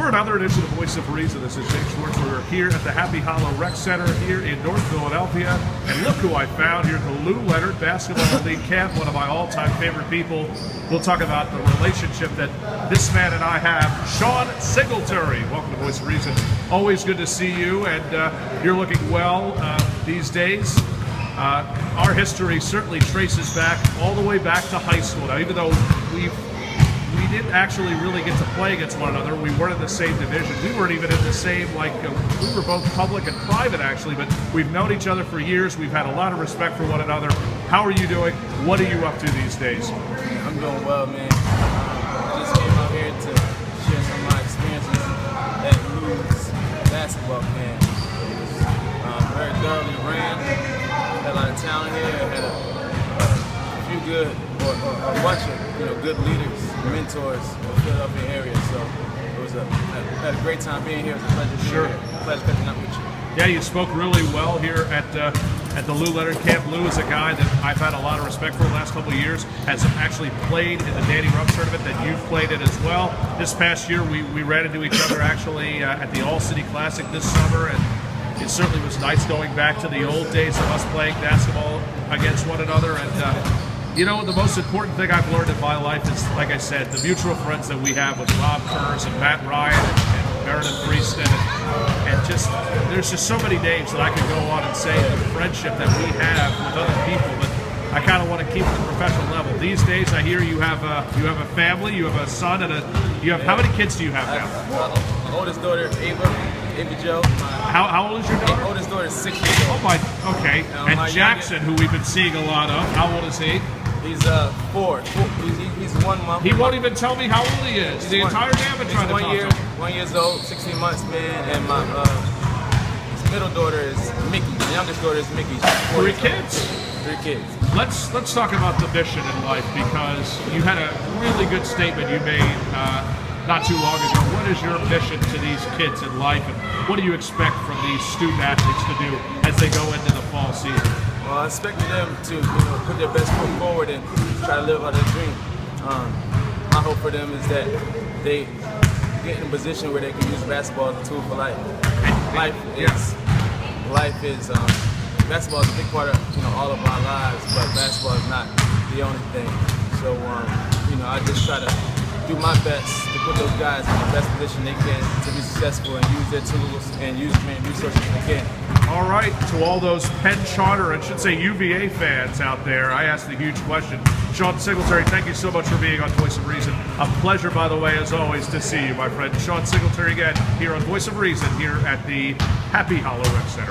For another edition of Voice of Reason, this is Jake Schwartz. We're here at the Happy Hollow Rec Center here in North Philadelphia. And look who I found here at the Lou Leonard Basketball League camp, one of my all-time favorite people. We'll talk about the relationship that this man and I have. Sean Singletary, welcome to Voice of Reason. Always good to see you, and you're looking well these days. Our history certainly traces back all the way back to high school. Now, even though we didn't actually really get to play against one another. We weren't in the same division. We weren't even in the same, we were both public and private actually, but we've known each other for years. We've had a lot of respect for one another. How are you doing? What are you up to these days? I'm doing well, man. I just came out here to share some of my experiences at Lou's basketball camp. It was very thoroughly ran. Had a lot of talent here. Had a few good, or a bunch of good leaders, mentors in the Philadelphia area. So it was had a great time being here. It was a pleasure being here. Pleasure catching up with you. Yeah, you spoke really well here at the Lou Leonard camp. Lou is a guy that I've had a lot of respect for the last couple of years. Has actually played in the Danny Rupp tournament that you've played in as well. This past year, we ran into each other actually at the All-City Classic this summer, and it certainly was nice going back to the old days of us playing basketball against one another. And you know, the most important thing I've learned in my life is, like I said, the mutual friends that we have with Rob Kurz and Matt Ryan and Meredith Prieston, and just there's just so many names that I could go on and say the friendship that we have with other people. But I kind of want to keep it at the professional level. These days, I hear you have a family, you have a son, and you have how many kids do you have now? My oldest daughter, Ava Jo. How old is your daughter? My oldest daughter is 6 years old. Oh my, okay. And Jackson, who we've been seeing a lot of, how old is he? He's 4. He's 1 month. He won't even tell me how old he is. The entire day I've been trying to talk to him. 1 year old, 16 months, man. And my his middle daughter is Mickey. The youngest daughter is Mickey. She's 4 Three kids. 3 kids. Let's talk about the mission in life, because you had a really good statement you made not too long ago. What is your mission to these kids in life, and what do you expect from these student athletes to do as they go into the fall season? Well, I expected them to put their best foot forward and try to live out their dream. My hope for them is that they get in a position where they can use basketball as a tool for life. Basketball is a big part of all of our lives, but basketball is not the only thing. So I just try to do my best to put those guys in the best position they can to be successful and use their tools and use as many resources as they can. All right, to all those Penn Charter, I should say UVA fans out there, I asked the huge question. Sean Singletary, thank you so much for being on Voice of Reason. A pleasure, by the way, as always, to see you, my friend. Sean Singletary again here on Voice of Reason here at the Happy Hollow Rec Center.